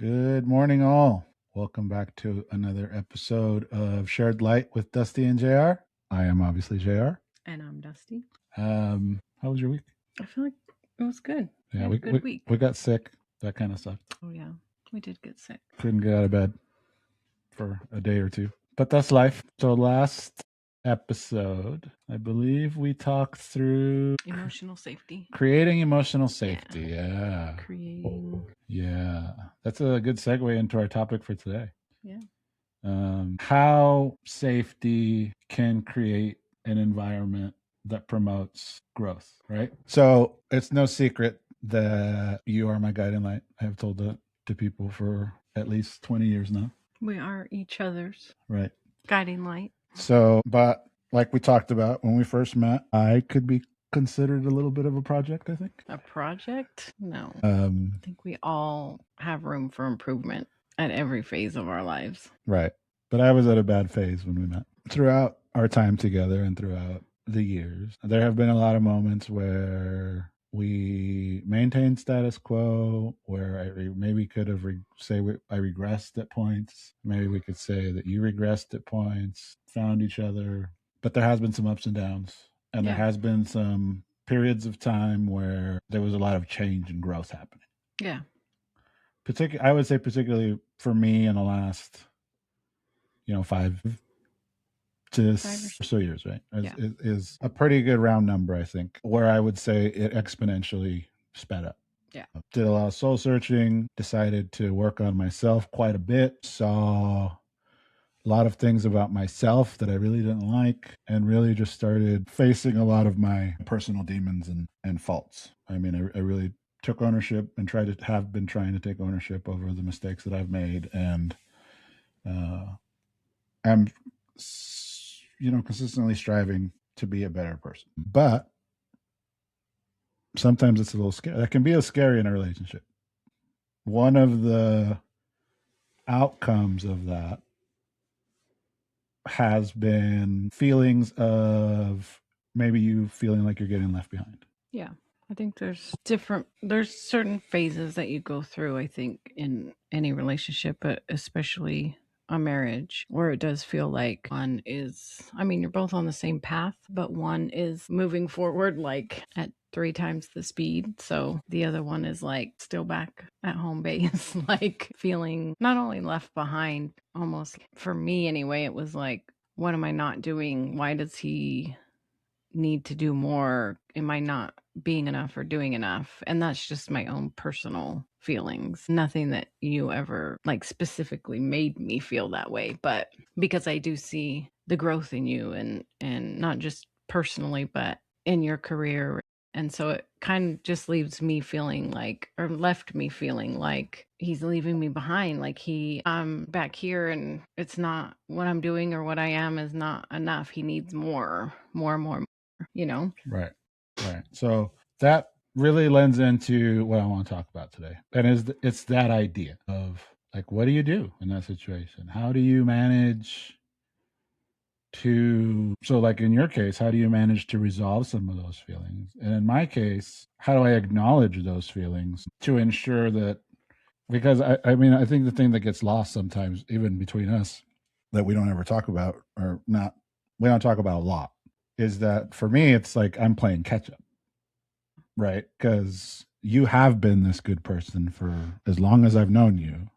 Good morning, all. Welcome back to another episode of Shared Light with Dustie and JR. I am obviously JR. And I'm Dusty. How was your week? I feel like it was good. Yeah, we had a good week. We got sick. That kind of sucked. Oh yeah, we did get sick. Couldn't get out of bed for a day or two. But that's life. So last episode, I believe we talked through Emotional safety. creating emotional safety. Yeah. Creating. Yeah. That's a good segue into our topic for today. Yeah. How safety can create an environment that promotes growth, right? So it's no secret that you are my guiding light. I have told that to people for at least 20 years now. We are each other's Right. guiding light. So, but like we talked about when we first met, I could be considered a little bit of a project, I think. A project? No. I think we all have room for improvement at every phase of our lives. Right. But I was at a bad phase when we met. Throughout our time together and throughout the years, there have been a lot of moments where we maintained status quo, where I maybe could have I regressed at points. Maybe we could say that you regressed at points, found each other. But there has been some ups and downs. And there has been some periods of time where there was a lot of change and growth happening. Yeah. I would say particularly for me in the last 5 to so years, right? Is a pretty good round number, I think, where I would say it exponentially sped up. Yeah. Did a lot of soul searching, decided to work on myself quite a bit, saw a lot of things about myself that I really didn't like, and really just started facing a lot of my personal demons and faults. I mean, I really took ownership and have been trying to take ownership over the mistakes that I've made, and I'm consistently striving to be a better person. But sometimes it's a little scary. That can be scary in a relationship. One of the outcomes of that has been feelings of maybe you feeling like you're getting left behind. Yeah. I think there's certain phases that you go through, I think, in any relationship, but especially a marriage, where it does feel like one is, you're both on the same path, but one is moving forward like at 3 times the speed. So the other one is like still back at home base, like feeling not only left behind, almost for me anyway, it was like, what am I not doing? Why does he need to do more? Am I not being enough or doing enough? And that's just my own personal feelings. Nothing that you ever specifically made me feel that way, but because I do see the growth in you and not just personally, but in your career. And so it kind of just left me feeling like he's leaving me behind. Like I'm back here and it's not what I'm doing or what I am is not enough. He needs more. Right. So that really lends into what I want to talk about today. And it's that idea of what do you do in that situation? How do you manage in your case, how do you manage to resolve some of those feelings? And in my case, how do I acknowledge those feelings to ensure that, because I think the thing that gets lost sometimes, even between us, that we don't ever talk about, we don't talk about a lot, is that for me, it's like I'm playing catch up, right? Because you have been this good person for as long as I've known you.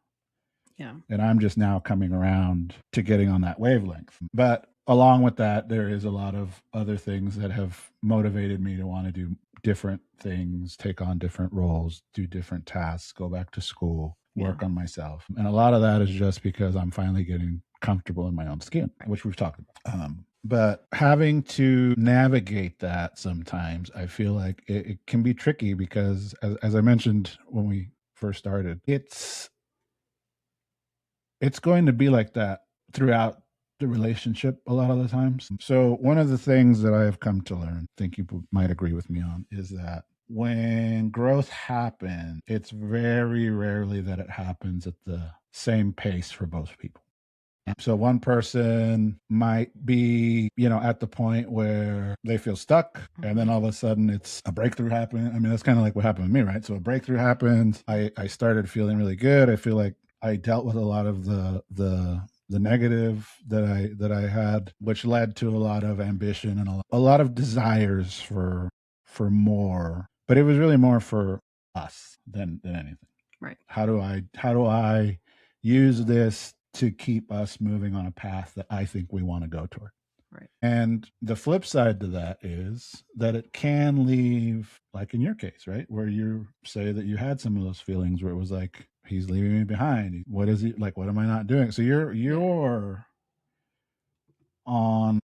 Yeah. And I'm just now coming around to getting on that wavelength. But along with that, there is a lot of other things that have motivated me to want to do different things, take on different roles, do different tasks, go back to school, work on myself. And a lot of that is just because I'm finally getting comfortable in my own skin, which we've talked about. But having to navigate that sometimes, I feel like it can be tricky because, as I mentioned when we first started, it's going to be like that throughout the relationship a lot of the times. So one of the things that I have come to learn, I think you might agree with me on, is that when growth happens, it's very rarely that it happens at the same pace for both people. So one person might be, at the point where they feel stuck, and then all of a sudden it's a breakthrough happen. I mean, that's kind of like what happened to me, right? So a breakthrough happens. I started feeling really good. I feel like I dealt with a lot of the negative that I had, which led to a lot of ambition and a lot of desires for more. But it was really more for us than anything. Right. How do I use this to keep us moving on a path that I think we want to go toward? Right. And the flip side to that is that it can leave, like in your case, right, where you say that you had some of those feelings where it was like, he's leaving me behind. What is he like? What am I not doing? So you're on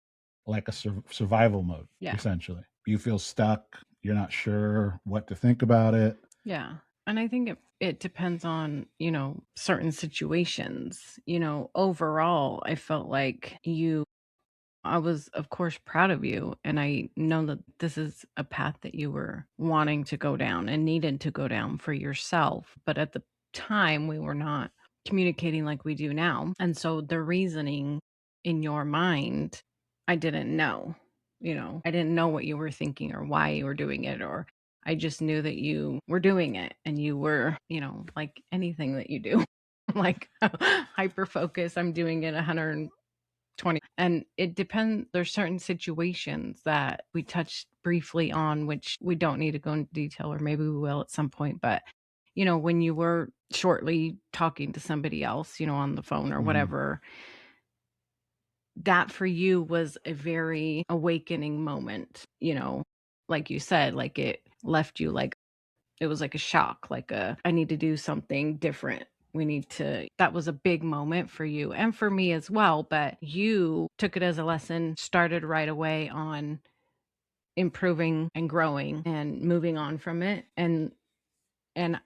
like a survival mode, Yeah. essentially. You feel stuck. You're not sure what to think about it. Yeah. And I think it depends on, certain situations. Overall, I felt like I was, of course, proud of you. And I know that this is a path that you were wanting to go down and needed to go down for yourself. But at the time, we were not communicating like we do now. And so the reasoning in your mind, I didn't know. I didn't know what you were thinking or why you were doing it, or I just knew that you were doing it and you were, like anything that you do, like hyper focus. I'm doing it 120. And it depends. There's certain situations that we touched briefly on, which we don't need to go into detail, or maybe we will at some point. But, when you were shortly talking to somebody else, on the phone or whatever, that for you was a very awakening moment, like you said, like it left you like it was like a shock, like I need to do something different. That was a big moment for you and for me as well. But you took it as a lesson, started right away on improving and growing and moving on from it. And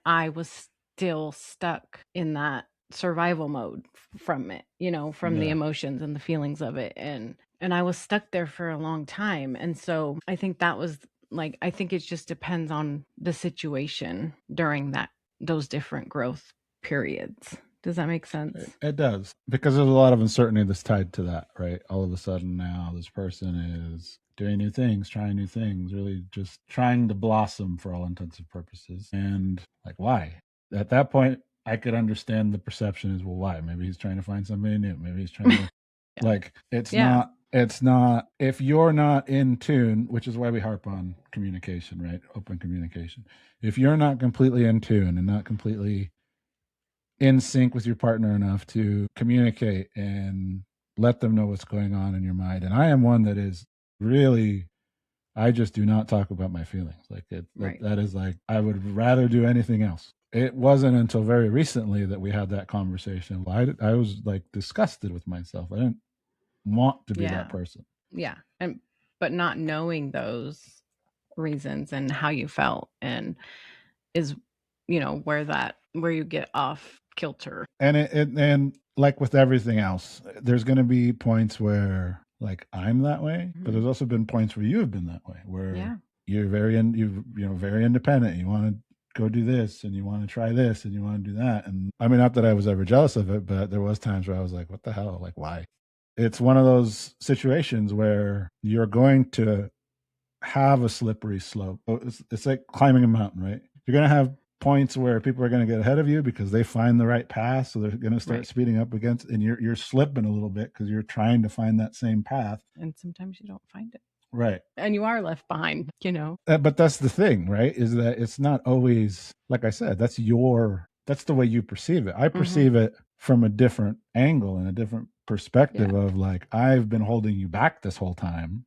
I was still stuck in that survival mode from it, from the emotions and the feelings of it. And I was stuck there for a long time. And so I think that was like, I think it just depends on the situation during those different growth periods. Does that make sense? It does, because there's a lot of uncertainty that's tied to that, right? All of a sudden now this person is doing new things, trying new things, really just trying to blossom for all intents and purposes. And like, why? At that point, I could understand the perception is, well, why? Maybe he's trying to find somebody new. Maybe he's trying to Yeah. like, it's not if you're not in tune, which is why we harp on communication, right? Open communication. If you're not completely in tune and not completely in sync with your partner enough to communicate and let them know what's going on in your mind. And I am one that is really, I just do not talk about my feelings. Like Right. that is like, I would rather do anything else. It wasn't until very recently that we had that conversation. I was like disgusted with myself. I didn't want to be Yeah. that person. Yeah. But not knowing those reasons and how you felt and is, where you get off kilter. And like with everything else, there's going to be points where like I'm that way, but there's also been points where you have been that way, where you're very independent. You want to go do this and you want to try this and you want to do that. And I mean, not that I was ever jealous of it, but there was times where I was like, what the hell? Like, why? It's one of those situations where you're going to have a slippery slope. It's like climbing a mountain, right? You're going to have points where people are going to get ahead of you because they find the right path, so they're going to start speeding up against, and you're slipping a little bit because you're trying to find that same path, and sometimes you don't find it, right? And you are left behind. But that's the thing, right? Is that it's not always, like I said, that's the way you perceive it. I perceive it from a different angle and a different perspective of like, I've been holding you back this whole time.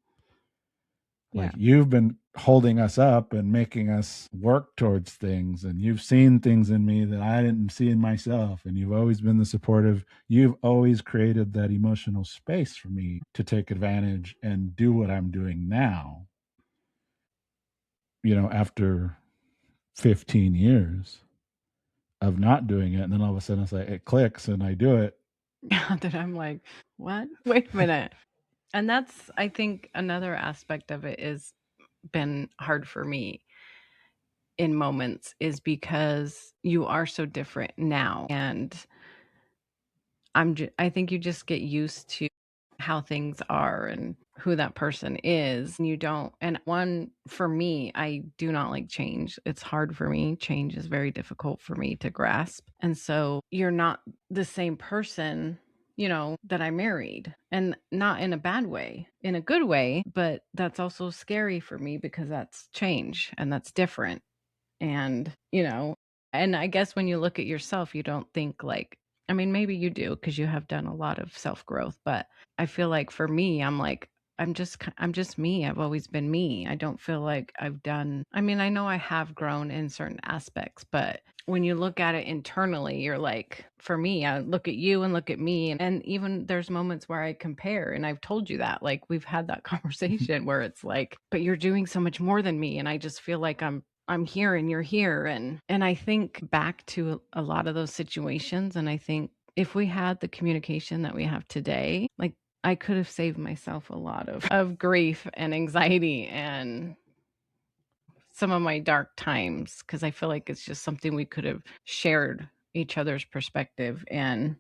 Like you've been holding us up and making us work towards things, and you've seen things in me that I didn't see in myself, and you've always been the supportive. You've always created that emotional space for me to take advantage and do what I'm doing now. After 15 years of not doing it, and then all of a sudden it's like it clicks and I do it. That I'm like, what? Wait a minute. And that's, I think, another aspect of it is been hard for me in moments is because you are so different now. And I think you just get used to how things are and who that person is. And you don't, and one, for me, I do not like change. It's hard for me. Change is very difficult for me to grasp. And so you're not the same person, that I married, and not in a bad way, in a good way, but that's also scary for me because that's change and that's different. And, and I guess when you look at yourself, you don't think like, I mean, maybe you do because you have done a lot of self growth, but I feel like for me, I'm like, I'm just me. I've always been me. I don't feel like I've done, I mean, I know I have grown in certain aspects, but when you look at it internally, you're like, for me, I look at you and look at me. And even there's moments where I compare. And I've told you that, like, we've had that conversation where it's like, but you're doing so much more than me. And I just feel like I'm here and you're here. And I think back to a lot of those situations. And I think if we had the communication that we have today, like, I could have saved myself a lot of grief and anxiety and some of my dark times, because I feel like it's just something we could have shared each other's perspective, and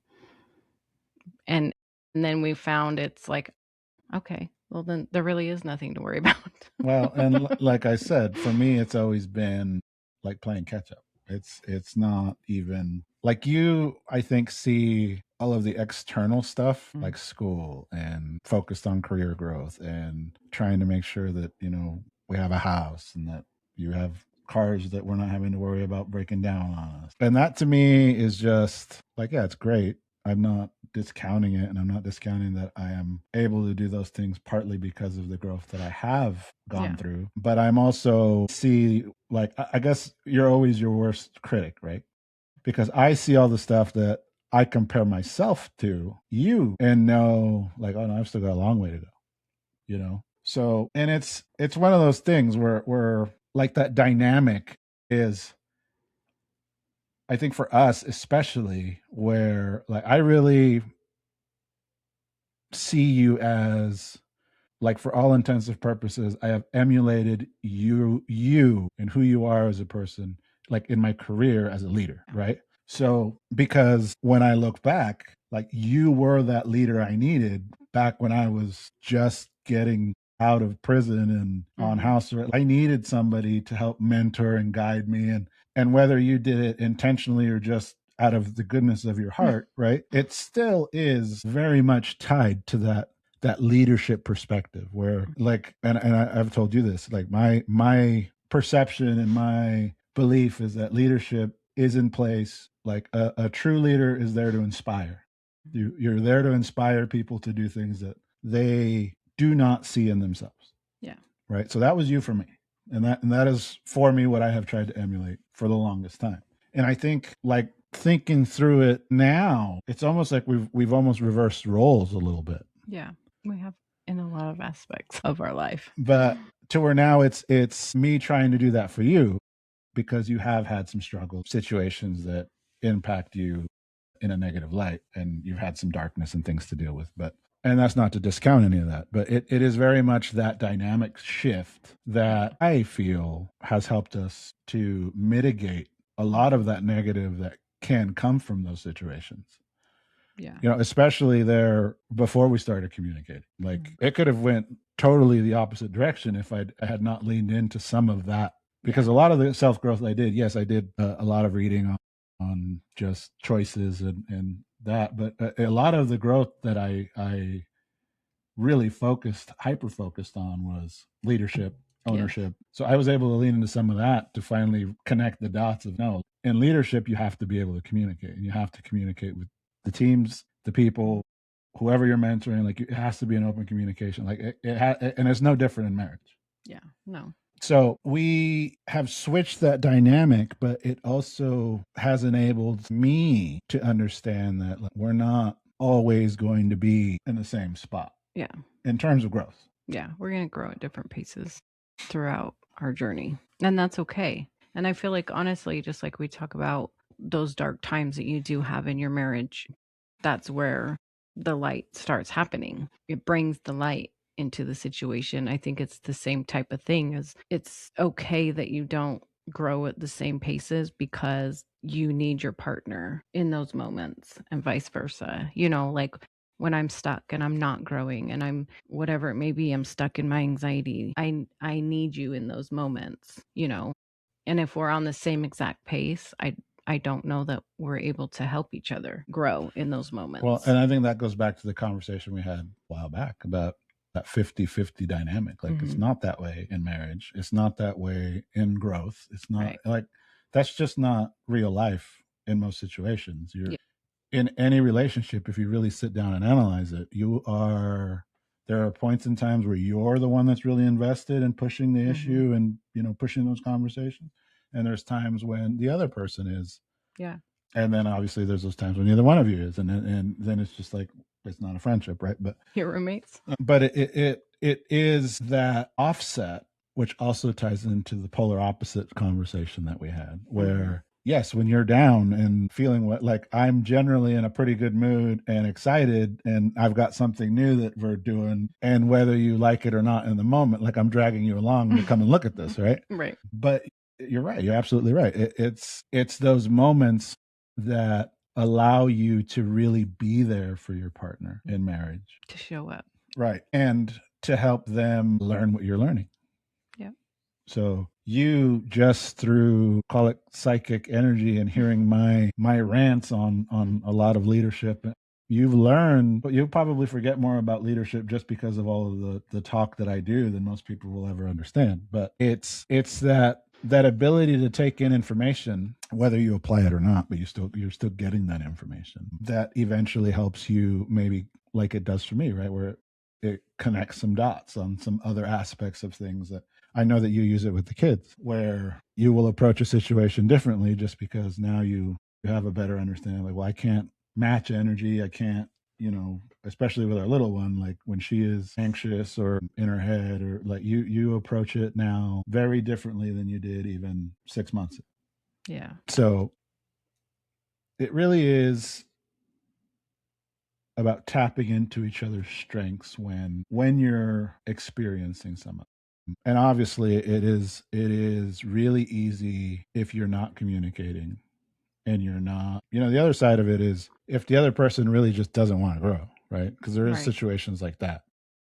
then we found it's like, okay, well then there really is nothing to worry about. Well, and like I said, for me, it's always been like playing catch up. It's not even like you. I think see all of the external stuff like school and focused on career growth and trying to make sure that we have a house and that you have cars that we're not having to worry about breaking down on us. And that to me is just like, yeah, it's great. I'm not discounting it, and I'm not discounting that I am able to do those things partly because of the growth that I have gone through. But I'm also see like I guess you're always your worst critic, right? Because I see all the stuff that I compare myself to you and know like, oh no, I've still got a long way to go. So and it's one of those things where like that dynamic is, I think for us especially, where like I really see you as like for all intensive purposes, I have emulated you and who you are as a person, like in my career as a leader, right? So because when I look back, like you were that leader I needed back when I was just getting out of prison and on house arrest. I needed somebody to help mentor and guide me, and whether you did it intentionally or just out of the goodness of your heart, right? It still is very much tied to that leadership perspective where like I've told you this, like my perception and my belief is that leadership is in place, like a true leader is there to inspire. You're there to inspire people to do things that they do not see in themselves. Yeah. Right. So that was you for me. And that is for me what I have tried to emulate for the longest time. And I think like thinking through it now, it's almost like we've almost reversed roles a little bit. Yeah, we have in a lot of aspects of our life. But to where now it's me trying to do that for you because you have had some struggle situations that impact you in a negative light, and you've had some darkness and things to deal with. But and that's not to discount any of that, but it is very much that dynamic shift that I feel has helped us to mitigate a lot of that negative that can come from those situations. Yeah. Especially there before we started communicating. Like it could have went totally the opposite direction if I had not leaned into some of that. Because a lot of the self growth I did, yes, I did a lot of reading on just choices and that, but a lot of the growth that I really hyper focused on was leadership, ownership. Yes. So I was able to lean into some of that to finally connect the dots of no, in leadership, you have to be able to communicate, and you have to communicate with the teams, the people, whoever you're mentoring. Like it has to be an open communication. Like and it's no different in marriage. Yeah, no. So we have switched that dynamic, but it also has enabled me to understand that we're not always going to be in the same spot. Yeah. In terms of growth. Yeah, we're going to grow at different paces throughout our journey, and that's okay. And I feel like honestly, just like we talk about those dark times that you do have in your marriage, that's where the light starts happening. It brings the light into the situation. I think it's the same type of thing as it's okay that you don't grow at the same paces because you need your partner in those moments and vice versa. Like when I'm stuck and I'm not growing and I'm whatever it may be, I'm stuck in my anxiety. I need you in those moments. And if we're on the same exact pace, I don't know that we're able to help each other grow in those Well, moments. and I think that goes back to the conversation we had a while back about that 50-50 dynamic. Like, it's Mhm. not that way in marriage. It's not that way in growth. It's not Right. like that's just not real life in most situations. You're Yeah. in any relationship, if you really sit down and analyze it, there are points in times where you're the one that's really invested in pushing the Mhm. issue and, pushing those conversations. And there's times when the other person is. Yeah. And then obviously there's those times when neither one of you is. And then it's just like, it's not a friendship, right? Your roommates? But it is that offset, which also ties into the polar opposite conversation that we had, where yes, when you're down and feeling like I'm generally in a pretty good mood and excited, and I've got something new that we're doing, and whether you like it or not in the moment, like I'm dragging you along to come and look at this, right? Right. But you're right. You're absolutely right. It's those moments that allow you to really be there for your partner in marriage. To show up. Right. And to help them learn what you're learning. Yeah. So you just through call it psychic energy and hearing my rants on a lot of leadership, you've learned, but you'll probably forget more about leadership just because of all of the talk that I do than most people will ever understand. But it's that ability to take in information, whether you apply it or not, but you're still getting that information that eventually helps you, maybe like it does for me, right? Where it connects some dots on some other aspects of things that I know that you use it with the kids, where you will approach a situation differently just because now you have a better understanding. Like, well, I can't match energy. I can't, especially with our little one, like when she is anxious or in her head, or like you approach it now very differently than you did even 6 months ago. Yeah. So it really is about tapping into each other's strengths when you're experiencing some of them. And obviously it is really easy if you're not communicating and you're not, the other side of it is if the other person really just doesn't want to grow, right? Because there is Right. situations like that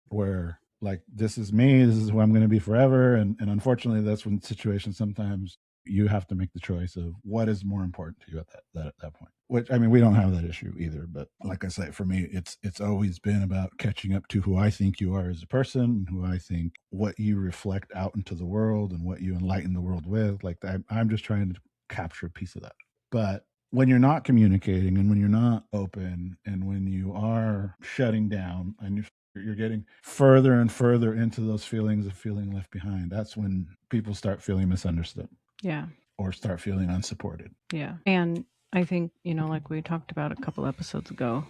where like, this is me, this is who I'm going to be forever. And unfortunately that's when situations sometimes you have to make the choice of what is more important to you at that point. Which, I mean, we don't have that issue either, but like I say, for me it's always been about catching up to who I think you are as a person, and who I think what you reflect out into the world and what you enlighten the world with. Like, I'm just trying to capture a piece of that. But when you're not communicating, and when you're not open, and when you are shutting down, and you're getting further and further into those feelings of feeling left behind, that's when people start feeling misunderstood Yeah. or start feeling unsupported. Yeah. And I think, like we talked about a couple episodes ago,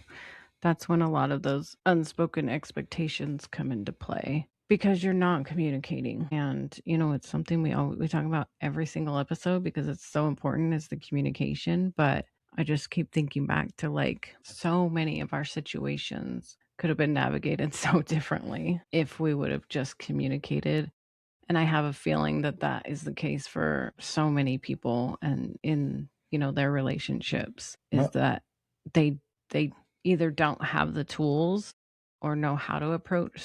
that's when a lot of those unspoken expectations come into play because you're not communicating. And, it's something we talk about every single episode because it's so important is the communication. But I just keep thinking back to like so many of our situations could have been navigated so differently if we would have just communicated. And I have a feeling that that is the case for so many people and in, their relationships is Well, that they either don't have the tools or know how to approach,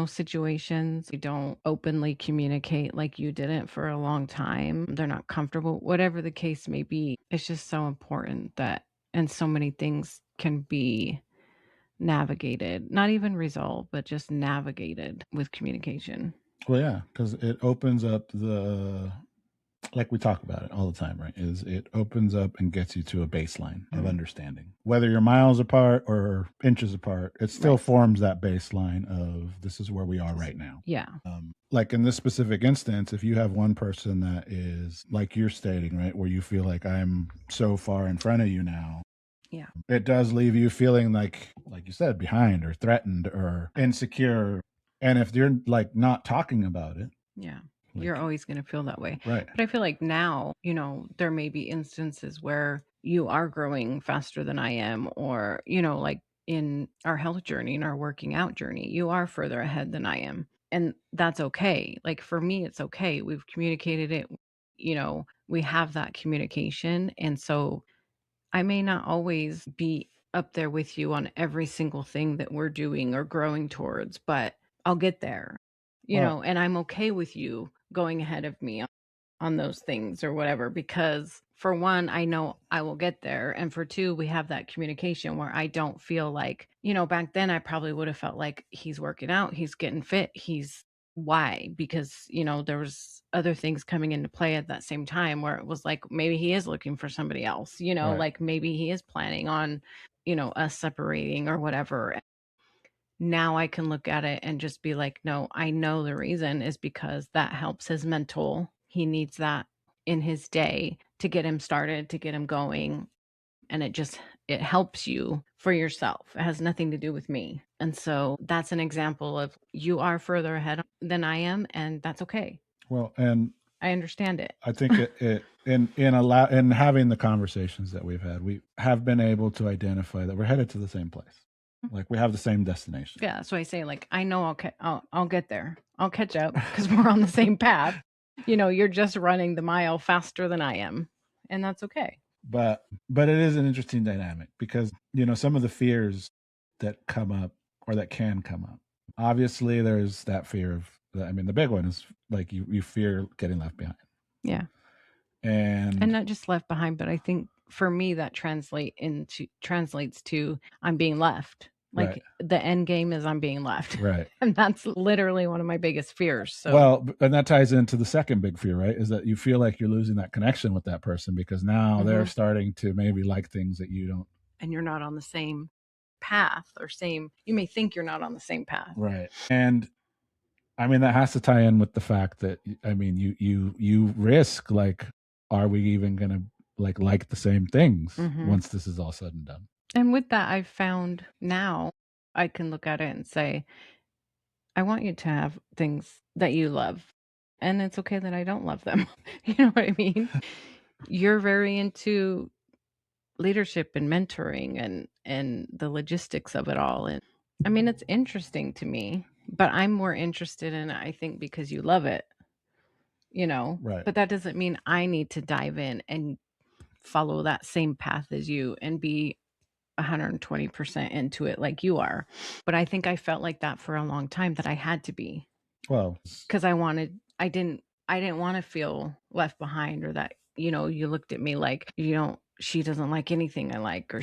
situations. They don't openly communicate like you didn't for a long time. They're not comfortable, whatever the case may be. It's just so important that and so many things can be navigated, not even resolved, but just navigated with communication. well, yeah, because it opens up like we talk about it all the time, right? Is it opens up and gets you to a baseline of understanding. Whether you're miles apart or inches apart, it still Right. forms that baseline of this is where we are right now. Yeah. Like in this specific instance, if you have one person that is like you're stating, right, where you feel like I'm so far in front of you now, Yeah. it does leave you feeling like you said, behind or threatened or insecure. And if you're like not talking about it, Yeah. You're like, always going to feel that way. right, But I feel like now, there may be instances where you are growing faster than I am, or, like in our health journey, in our working out journey, you are further ahead than I am. And that's okay. Like for me, it's okay. We've communicated it. we have that communication. And so I may not always be up there with you on every single thing that we're doing or growing towards, but I'll get there, Well, and I'm okay with you going ahead of me on those things or whatever, because for one, I know I will get there. And for two, we have that communication where I don't feel like, back then I probably would have felt like he's working out, he's getting fit, he's why? Because, there was other things coming into play at that same time where it was like maybe he is looking for somebody else, right. like maybe he is planning on, us separating or whatever. Now I can look at it and just be like, no, I know the reason is because that helps his mental. He needs that in his day to get him started, to get him going. And it helps you for yourself. It has nothing to do with me. And so that's an example of you are further ahead than I am, and that's okay. Well, and I understand it. I think in having the conversations that we've had, we have been able to identify that we're headed to the same place. Like we have the same destination. Yeah, so I say like I know I'll get there. I'll catch up because we're on the same path. You're just running the mile faster than I am, and that's okay. But it is an interesting dynamic because some of the fears that come up or that can come up. Obviously, there's that fear of. I mean, the big one is like you fear getting left behind. Yeah. And not just left behind, but I think for me that translates to I'm being left. Like right, the end game is I'm being left. right. And that's literally one of my biggest fears. So Well, and that ties into the second big fear, right? Is that you feel like you're losing that connection with that person because now they're starting to maybe like things that you don't. and you're not on the same path or you may think you're not on the same path. Right. And I mean that has to tie in with the fact that I mean you risk like are we even going to like the same things once this is all said and done? And with that, I've found now I can look at it and say, I want you to have things that you love. And it's okay that I don't love them. You know what I mean? You're very into leadership and mentoring and the logistics of it all. And I mean, it's interesting to me, but I'm more interested in it, I think, because you love it, Right. But that doesn't mean I need to dive in and follow that same path as you and be 120% into it like you are. But I think I felt like that for a long time that I had to be. Well, because I didn't want to feel left behind, or that, you looked at me like, she doesn't like anything I like, or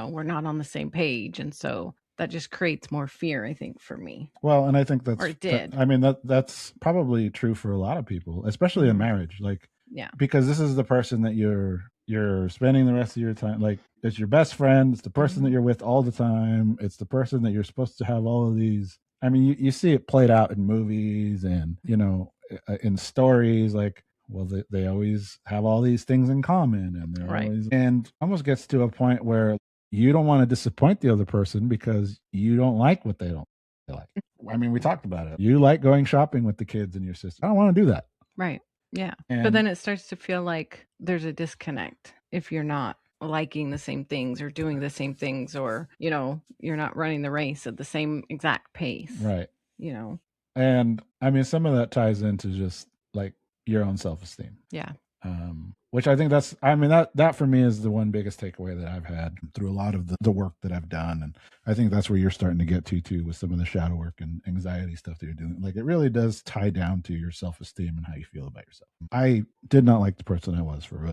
we're not on the same page. And so that just creates more fear, I think, for me. Well, and I think Or it did. I mean that's probably true for a lot of people, especially in marriage. Like Yeah. because this is the person that you're spending the rest of your time, like it's your best friend, it's the person that you're with all the time, it's the person that you're supposed to have all of these. I mean, you see it played out in movies and in stories, like well they always have all these things in common, and they're Right. always, and almost gets to a point where you don't want to disappoint the other person because you don't like what they don't like. I mean, we talked about it. You like going shopping with the kids and your sister. I don't want to do that. Right. Yeah. But And then it starts to feel like there's a disconnect if you're not liking the same things or doing the same things, or, you're not running the race at the same exact pace. right. You know. And I mean, some of that ties into just like your own self-esteem. Yeah. Which I think that for me is the one biggest takeaway that I've had through a lot of the work that I've done. And I think that's where you're starting to get to too, with some of the shadow work and anxiety stuff that you're doing. Like it really does tie down to your self-esteem and how you feel about yourself. I did not like the person I was for a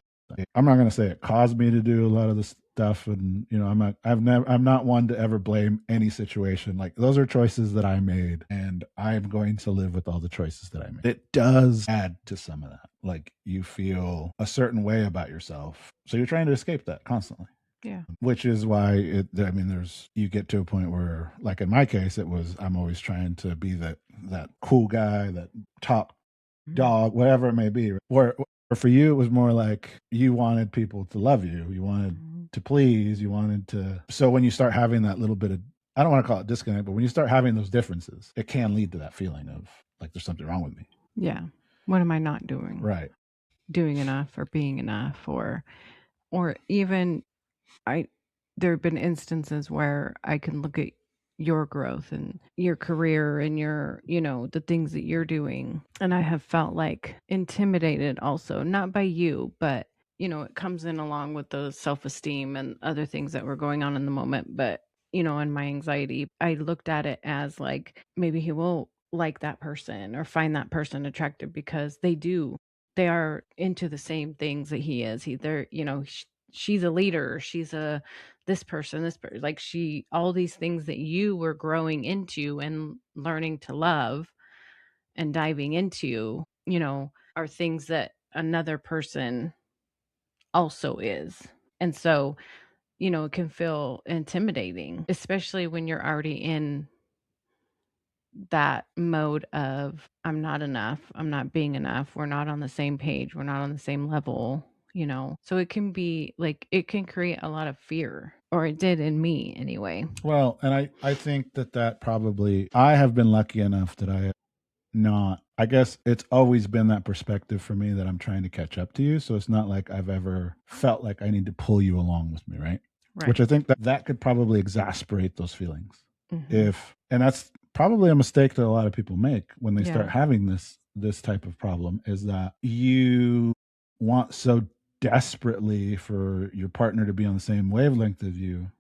I'm not going to say it caused me to do a lot of this stuff, and I'm not one to ever blame any situation. Like those are choices that I made, and I'm going to live with all the choices that I made. It does add to some of that, like you feel a certain way about yourself, so you're trying to escape that constantly. Yeah. Which is why you get to a point where, like in my case, it was I'm always trying to be that cool guy, that top dog, whatever it may be. Or for you, it was more like you wanted people to love you. You wanted to please. You wanted to. So when you start having that little bit of, I don't want to call it disconnect, but when you start having those differences, it can lead to that feeling of like there's something wrong with me. Yeah. What am I not doing? Right. Doing enough or being enough, or even there have been instances where I can look at your growth and your career and your, the things that you're doing. And I have felt like intimidated also, not by you, but it comes in along with the self-esteem and other things that were going on in the moment. But, in my anxiety, I looked at it as like maybe he will like that person or find that person attractive because they are into the same things that he is. They're, she's a leader, she's a this person, like all these things that you were growing into and learning to love and diving into, are things that another person also is. And so, it can feel intimidating, especially when you're already in that mode of I'm not enough, I'm not being enough, we're not on the same page, we're not on the same level, So it can be like it can create a lot of fear, or it did in me anyway. Well, and I think that probably, I have been lucky enough that I have not, I guess it's always been that perspective for me that I'm trying to catch up to you. So it's not like I've ever felt like I need to pull you along with me, right? Which Right. I think that could probably exasperate those feelings. Mhm. And that's probably a mistake that a lot of people make when they start Yeah. having this type of problem, is that you want so desperately for your partner to be on the same wavelength as you.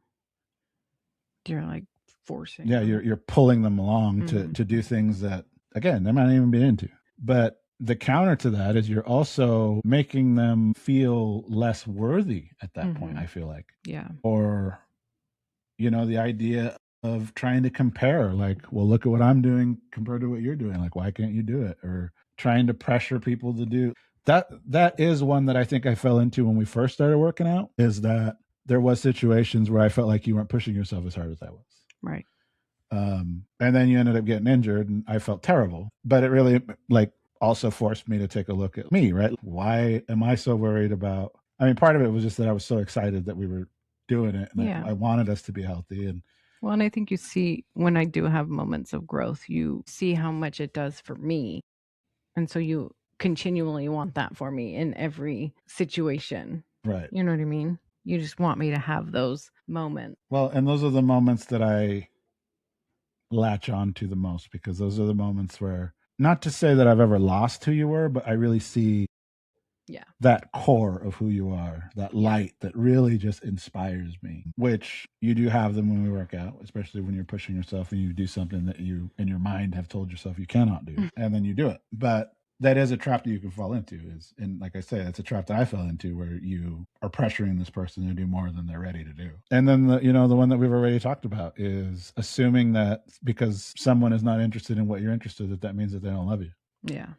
You're like forcing Yeah, them. you're pulling them along to Mhm. do things that, again, they might not even be into. But the counter to that is you're also making them feel less worthy at that point, I Mhm. feel like. Yeah. Or, the idea of trying to compare, like, well, look at what I'm doing compared to what you're doing. Like, why can't you do it? Or trying to pressure people to do that. That is one that I think I fell into when we first started working out, is that there was situations where I felt like you weren't pushing yourself as hard as I was. Right. And then you ended up getting injured, and I felt terrible. But it really, like, also forced me to take a look at me, right? Why am I so worried about? I mean, part of it was just that I was so excited that we were doing it, and Yeah. I wanted us to be healthy. And Well, and I think you see when I do have moments of growth, you see how much it does for me. And so you continually want that for me in every situation. right. You know what I mean? You just want me to have those moments. Well, and those are the moments that I latch on to the most, because those are the moments where, not to say that I've ever lost who you were, but I really see Yeah. that core of who you are, that light that really just inspires me, which you do have them when we work out, especially when you're pushing yourself and you do something that you in your mind have told yourself you cannot do, and then you do it. But that is a trap that you can fall into, is, and like I say, it's a trap that I fell into, where you are pressuring this person to do more than they're ready to do. And then the one that we've already talked about is assuming that because someone is not interested in what you're interested in, that means that they don't love you. Yeah.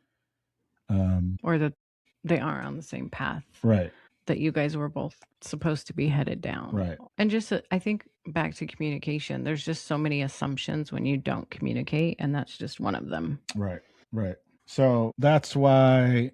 um Or that they are on the same path right. that you guys were both supposed to be headed down. Right. And just, I think back to communication, there's just so many assumptions when you don't communicate. And that's just one of them. Right. Right. So that's why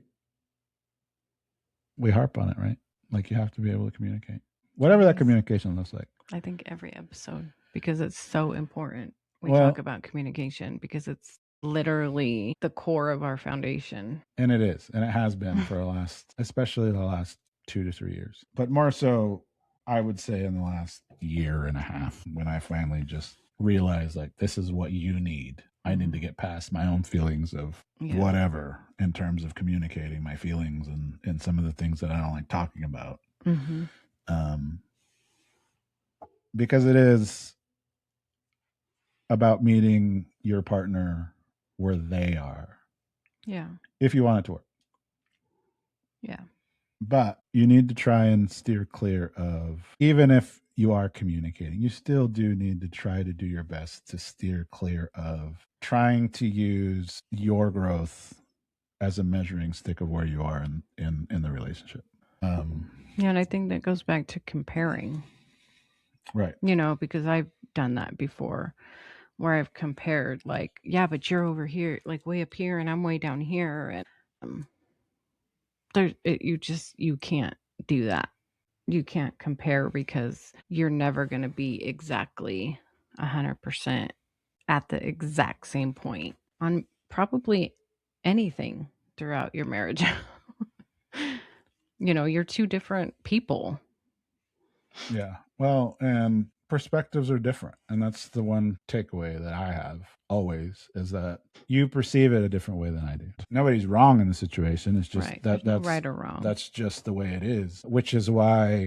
we harp on it, right? Like, you have to be able to communicate, whatever that Yes. communication looks like. I think every episode, because it's so important. We Well, talk about communication because it's literally the core of our foundation. and it is, and it has been for especially the last 2 to 3 years, but more so, I would say, in the last year and a half, when I finally just realized, like, this is what you need. I need to get past my own feelings of whatever, in terms of communicating my feelings and some of the things that I don't like talking about. Mm-hmm. Because it is about meeting your partner where they are, Yeah. if you want it to work. Yeah. But you need to try and steer clear of, even if you are communicating, you still do need to try to do your best to steer clear of trying to use your growth as a measuring stick of where you are in the relationship. Yeah. And I think that goes back to comparing, Right. because I've done that before where I've compared, like, yeah, but you're over here, like way up here, and I'm way down here. And um, you can't do that. You can't compare because you're never going to be exactly 100% at the exact same point on probably anything throughout your marriage. You're two different people. Yeah. Well, and perspectives are different. And that's the one takeaway that I have always, is that you perceive it a different way than I do. Nobody's wrong in the situation. It's just Right. that There's no right or wrong. that's just the way it is, which is why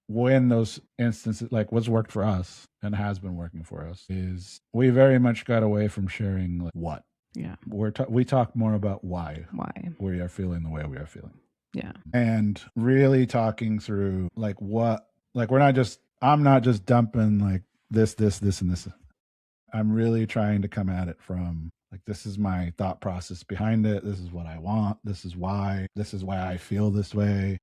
when those instances, like what's worked for us and has been working for us, is we very much got away from sharing like what. Yeah. We talk more about why we are feeling the way we are feeling. Yeah. And really talking through like what, like I'm not just dumping like this, and this. I'm really trying to come at it from like, this is my thought process behind it. This is what I want. This is why I feel this way.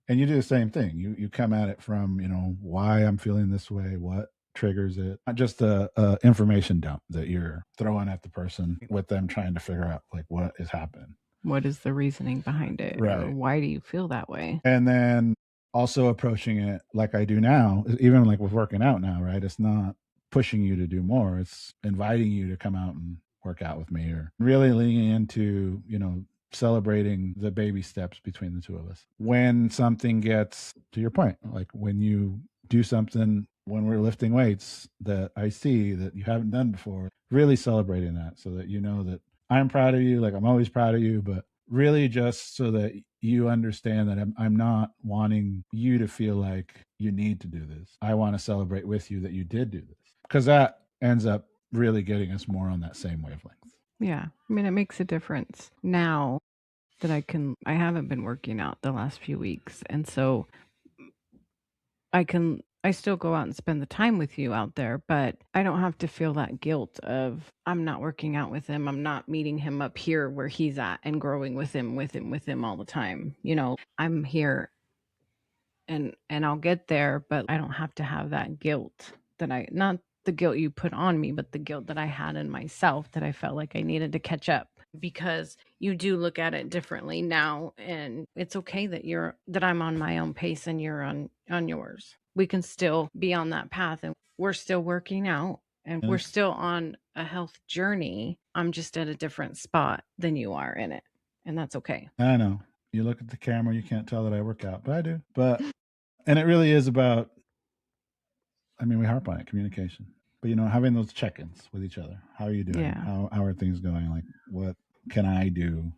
And you do the same thing. You come at it from, why I'm feeling this way, what triggers it, not just a information dump that you're throwing at the person with them trying to figure out like what is happening. What is the reasoning behind it? Right. Or why do you feel that way? And then also approaching it like I do now, even like with working out now, right? It's not pushing you to do more. It's inviting you to come out and work out with me, or really leaning into, celebrating the baby steps between the two of us. When something gets, to your point, like when you do something, when we're lifting weights that I see that you haven't done before, really celebrating that so that you know that I'm proud of you, like I'm always proud of you, but really just so that you understand that I'm not wanting you to feel like you need to do this. I want to celebrate with you that you did do this, because that ends up really getting us more on that same wavelength. Yeah. I mean, it makes a difference now that I haven't been working out the last few weeks. And so I still go out and spend the time with you out there, but I don't have to feel that guilt of I'm not working out with him. I'm not meeting him up here where he's at and growing with him all the time. I'm here and I'll get there, but I don't have to have that guilt that not the guilt you put on me, but the guilt that I had in myself that I felt like I needed to catch up, because you do look at it differently now, and it's okay that I'm on my own pace and you're on yours. We can still be on that path, and we're still working out, and we're still on a health journey. I'm just at a different spot than you are in it, and that's okay. I know. You look at the camera, you can't tell that I work out, but I do. And it really is about, we harp on it, communication. But having those check-ins with each other. How are you doing? Yeah. How are things going? Like, what can I do?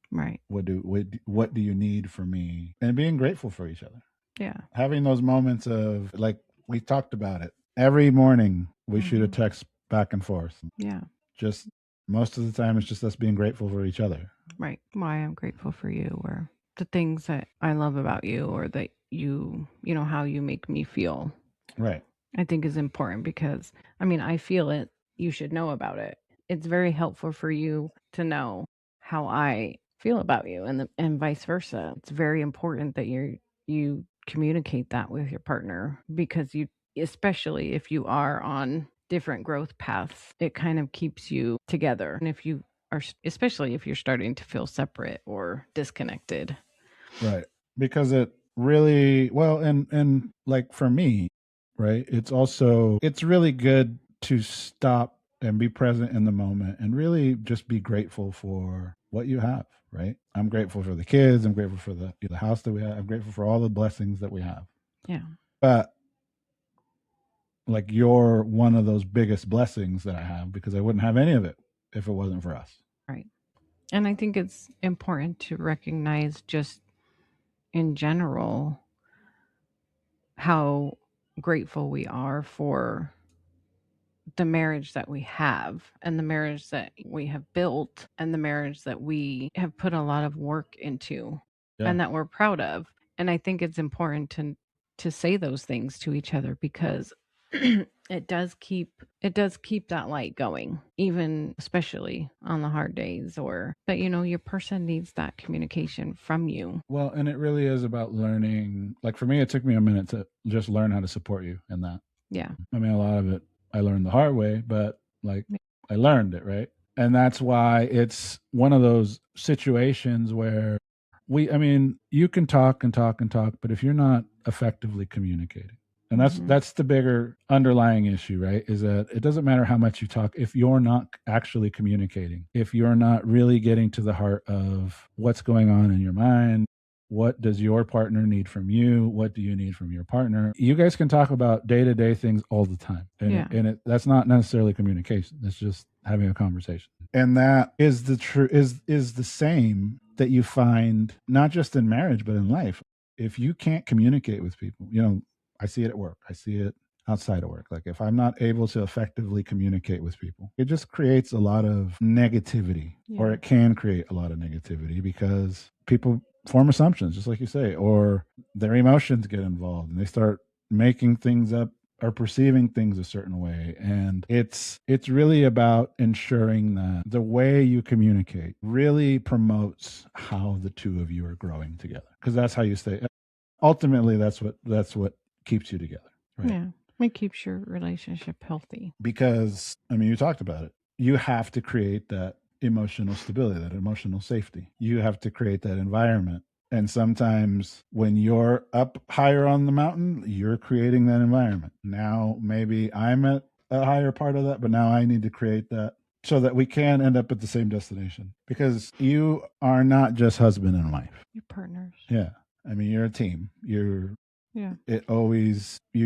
Right. What do you need from me? And being grateful for each other. Yeah. Having those moments of, like, we talked about it. Every morning we shoot a text back and forth. Yeah. Just most of the time it's just us being grateful for each other. Right. Why I'm grateful for you, or the things that I love about you, or that how you make me feel. Right. I think is important, because I feel it. You should know about it. It's very helpful for you to know how I feel about you, and vice versa. It's very important that you communicate that with your partner, because especially if you are on different growth paths, it kind of keeps you together. And especially if you're starting to feel separate or disconnected. Right. Because it really, well, and like for me, right, it's really good to stop and be present in the moment and really just be grateful for what you have, right? I'm grateful for the kids. I'm grateful for the house that we have. I'm grateful for all the blessings that we have. Yeah. But like, you're one of those biggest blessings that I have, because I wouldn't have any of it if it wasn't for us. Right. And I think it's important to recognize, just in general, how grateful we are for the marriage that we have, and the marriage that we have built, and the marriage that we have put a lot of work into, and that we're proud of. And I think it's important to say those things to each other, because it does keep that light going, even especially on the hard days, or that your person needs that communication from you. Well, and it really is about learning. Like for me, it took me a minute to just learn how to support you in that. Yeah. A lot of it I learned the hard way, but like I learned it, right? And that's why it's one of those situations where you can talk and talk and talk, but if you're not effectively communicating, and that's the bigger underlying issue, right? Is that it doesn't matter how much you talk if you're not actually communicating, if you're not really getting to the heart of what's going on in your mind, What does your partner need from you? What do you need from your partner? You guys can talk about day-to-day things all the time. And that's not necessarily communication. It's just having a conversation. And that is is the same that you find not just in marriage but in life. If you can't communicate with people, I see it at work. I see it outside of work. Like if I'm not able to effectively communicate with people, it just creates a lot of negativity, or it can create a lot of negativity because people form assumptions, just like you say, or their emotions get involved and they start making things up or perceiving things a certain way. And it's really about ensuring that the way you communicate really promotes how the two of you are growing together, because that's how you stay. Ultimately, that's what keeps you together, right? Yeah. It keeps your relationship healthy. Because you talked about it. You have to create that emotional stability, that emotional safety. You have to create that environment. And sometimes when you're up higher on the mountain, you're creating that environment. Now, maybe I'm at a higher part of that, but now I need to create that so that we can end up at the same destination. Because you are not just husband and wife. You're partners. Yeah. You're a team. You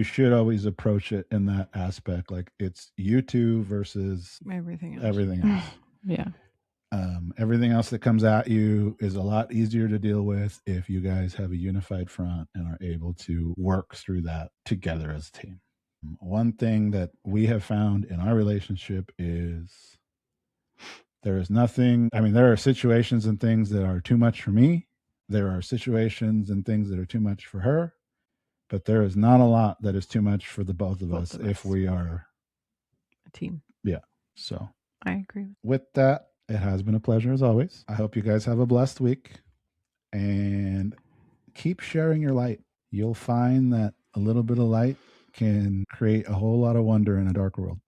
should always approach it in that aspect. Like it's you two versus everything else. Yeah. Everything else that comes at you is a lot easier to deal with if you guys have a unified front and are able to work through that together as a team. One thing that we have found in our relationship is there is nothing, there are situations and things that are too much for me. There are situations and things that are too much for her, but there is not a lot that is too much for the both of us if we are a team. Yeah. So I agree. With that, it has been a pleasure as always. I hope you guys have a blessed week and keep sharing your light. You'll find that a little bit of light can create a whole lot of wonder in a dark world.